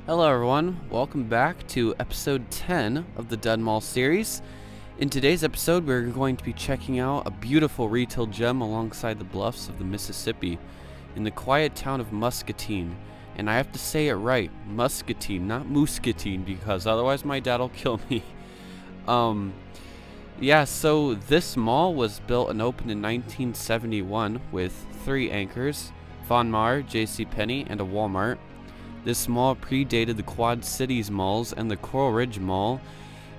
Hello everyone, welcome back to episode 10 of the Dead Mall series. In today's episode, we're going to be checking out a beautiful retail gem alongside the bluffs of the Mississippi in the quiet town of Muscatine. And I have to say it right, Muscatine, not Muscatine, because otherwise my dad'll kill me. So this mall was built and opened in 1971 with 3 anchors, Von Maur, JCPenney, and a Walmart. This mall predated the Quad Cities malls and the Coral Ridge Mall,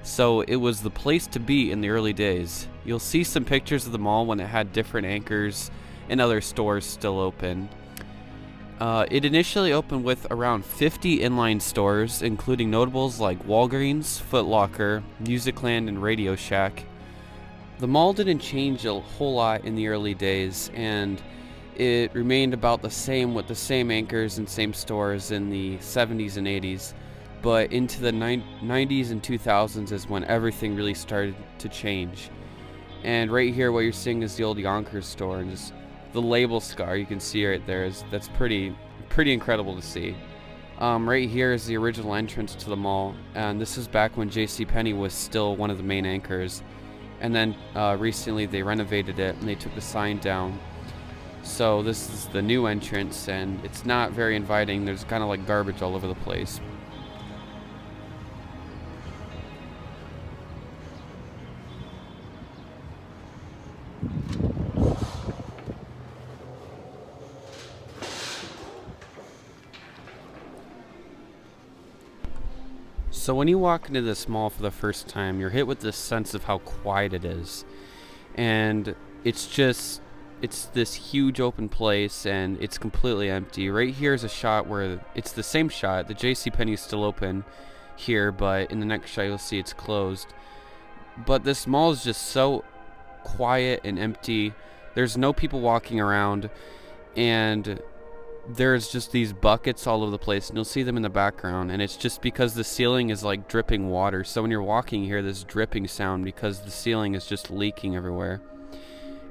so it was the place to be in the early days. You'll see some pictures of the mall when it had different anchors and other stores still open. It initially opened with around 50 inline stores, including notables like Walgreens, Foot Locker, Musicland, and Radio Shack. The mall didn't change a whole lot in the early days, and it remained about the same with the same anchors and same stores in the 70s and 80s, but into the 90s and 2000s is when everything really started to change. And right here what you're seeing is the old Yonkers store, and just the label scar you can see right there that's pretty incredible to see. Right here is the original entrance to the mall, and this is back when JCPenney was still one of the main anchors, and then recently they renovated it and they took the sign down. So this is the new entrance, and it's not very inviting. There's kind of like garbage all over the place. So when you walk into this mall for the first time, you're hit with this sense of how quiet it is. And it's this huge open place, and it's completely empty. Right here is a shot where it's the same shot. The JCPenney is still open here, but in the next shot you'll see it's closed. But this mall is just so quiet and empty. There's no people walking around, and there's just these buckets all over the place, and you'll see them in the background, and it's just because the ceiling is like dripping water. So when you're walking, you hear this dripping sound because the ceiling is just leaking everywhere.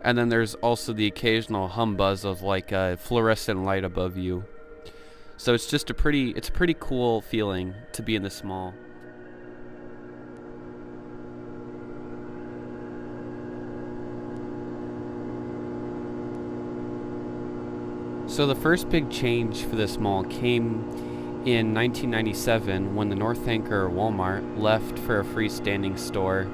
And then there's also the occasional hum buzz of like a fluorescent light above you. So it's just a pretty cool feeling to be in this mall. So the first big change for this mall came in 1997 when the North Anchor Walmart left for a freestanding store.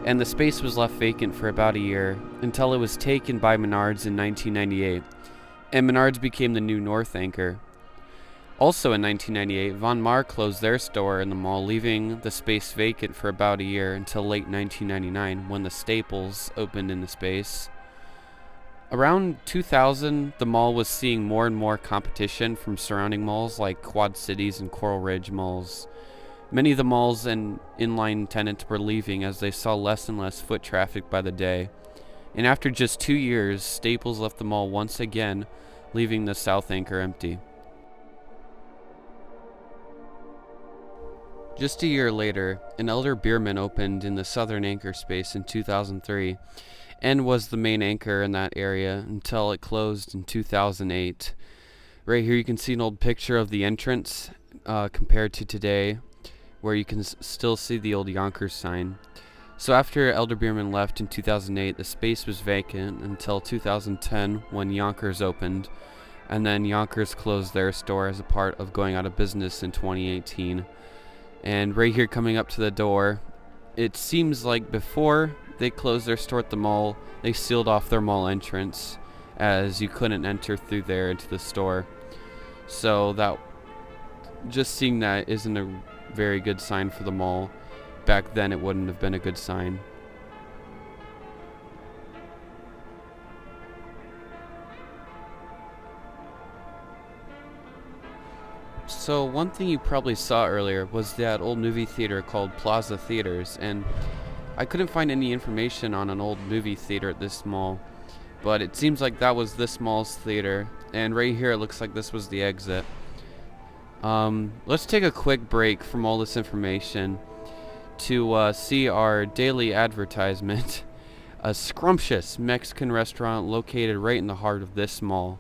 And the space was left vacant for about a year until it was taken by Menards in 1998, and Menards became the new North Anchor. Also in 1998, Von Maur closed their store in the mall, leaving the space vacant for about a year until late 1999 when the Staples opened in the space. Around 2000, the mall was seeing more and more competition from surrounding malls like Quad Cities and Coral Ridge malls. Many of the malls and inline tenants were leaving as they saw less and less foot traffic by the day. And after just 2 years, Staples left the mall once again, leaving the South Anchor empty. Just a year later, an Elder Beerman opened in the Southern Anchor space in 2003 and was the main anchor in that area until it closed in 2008. Right here you can see an old picture of the entrance compared to today, where you can still see the old Yonkers sign. So after Elder Beerman left in 2008, the space was vacant until 2010 when Yonkers opened, and then Yonkers closed their store as a part of going out of business in 2018. And right here coming up to the door, it seems like before they closed their store at the mall, they sealed off their mall entrance as you couldn't enter through there into the store. So that, just seeing that isn't a very good sign for the mall. Back then it wouldn't have been a good sign. So one thing you probably saw earlier was that old movie theater called Plaza Theaters, and I couldn't find any information on an old movie theater at this mall, but it seems like that was this mall's theater, and right here it looks like this was the exit. Let's take a quick break from all this information to see our daily advertisement. A scrumptious Mexican restaurant located right in the heart of this mall.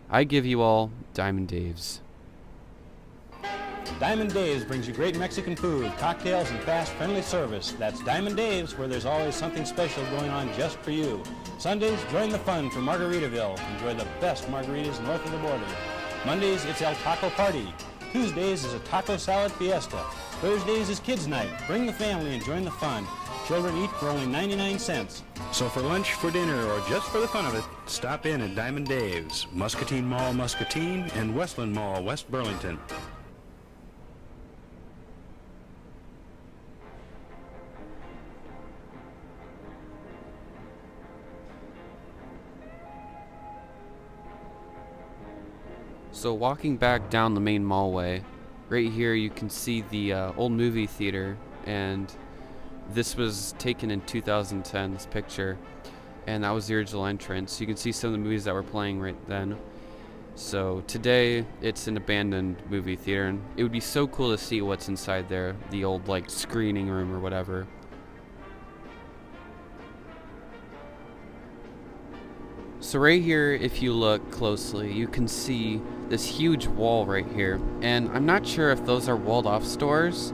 I give you all Diamond Dave's. Diamond Dave's brings you great Mexican food, cocktails, and fast, friendly service. That's Diamond Dave's, where there's always something special going on just for you. Sundays, join the fun for Margaritaville. Enjoy the best margaritas north of the border. Mondays, it's El Taco Party. Tuesdays is a taco salad fiesta. Thursdays is Kids Night. Bring the family and join the fun. Children eat for only 99 cents. So for lunch, for dinner, or just for the fun of it, stop in at Diamond Dave's, Muscatine Mall, Muscatine, and Westland Mall, West Burlington. So walking back down the main mallway, right here you can see the old movie theater, and this was taken in 2010, this picture, and that was the original entrance. You can see some of the movies that were playing right then. So today it's an abandoned movie theater, and it would be so cool to see what's inside there, the old like screening room or whatever. So right here, if you look closely, you can see this huge wall right here, and I'm not sure if those are walled off stores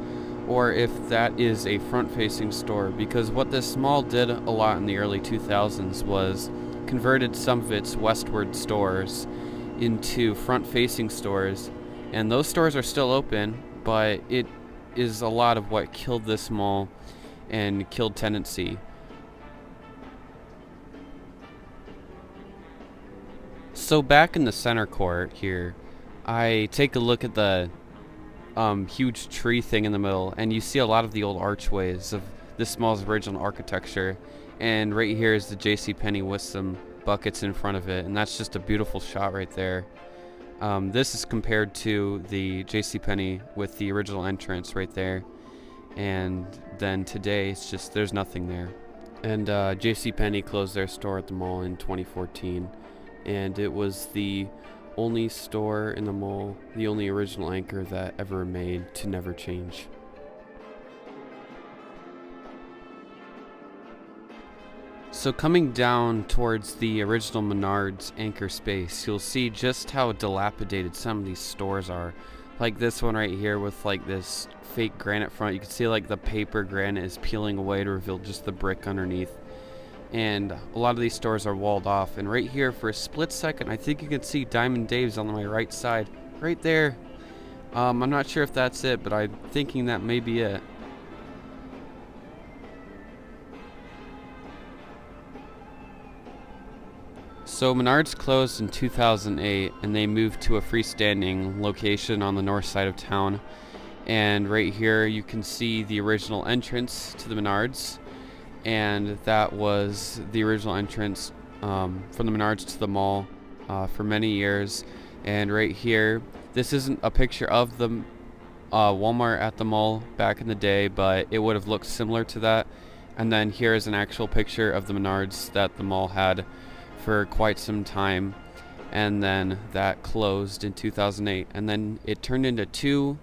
or if that is a front-facing store, because what this mall did a lot in the early 2000s was converted some of its westward stores into front-facing stores, and those stores are still open, but it is a lot of what killed this mall and killed tenancy. So back in the center court here, I take a look at the huge tree thing in the middle, and you see a lot of the old archways of this mall's original architecture. And right here is the JCPenney with some buckets in front of it, and that's just a beautiful shot right there. This is compared to the JCPenney with the original entrance right there, and then today it's just there's nothing there. And JCPenney closed their store at the mall in 2014. And it was the only store in the mall, the only original anchor that ever remained to never change. So coming down towards the original Menards anchor space, you'll see just how dilapidated some of these stores are. Like this one right here with like this fake granite front. You can see like the paper granite is peeling away to reveal just the brick underneath. And a lot of these stores are walled off. And right here, for a split second, I think you can see Diamond Dave's on my right side. Right there. I'm not sure if that's it, but I'm thinking that may be it. So Menards closed in 2008, and they moved to a freestanding location on the north side of town. And right here, you can see the original entrance to the Menards. And that was the original entrance from the Menards to the mall for many years. And right here, this isn't a picture of the Walmart at the mall back in the day, but it would have looked similar to that. And then here is an actual picture of the Menards that the mall had for quite some time, and then that closed in 2008, and then it turned into two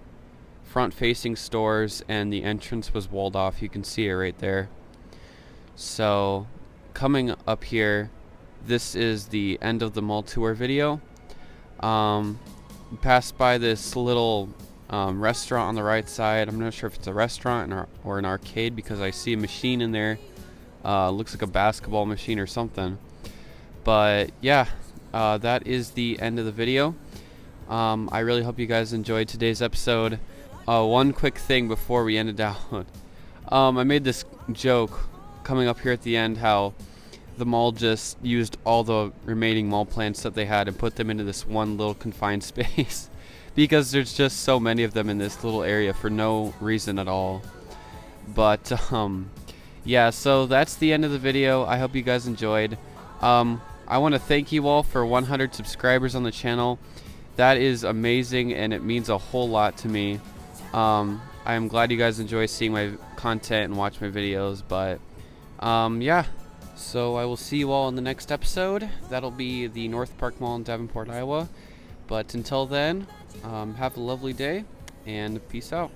front-facing stores, and the entrance was walled off. You can see it right there. So coming up here, this is the end of the mall tour video. Passed by this little restaurant on the right side. I'm not sure if it's a restaurant or an arcade, because I see a machine in there. Looks like a basketball machine or something. But yeah, that is the end of the video. I really hope you guys enjoyed today's episode. One quick thing before we end it out. I made this joke coming up here at the end, how the mall just used all the remaining mall plants that they had and put them into this one little confined space because there's just so many of them in this little area for no reason at all. But yeah, so that's the end of the video. I hope you guys enjoyed. I want to thank you all for 100 subscribers on the channel. That is amazing, and it means a whole lot to me. I am glad you guys enjoy seeing my content and watch my videos, but yeah, so I will see you all in the next episode. That'll be the North Park Mall in Davenport, Iowa. But until then, have a lovely day, and peace out.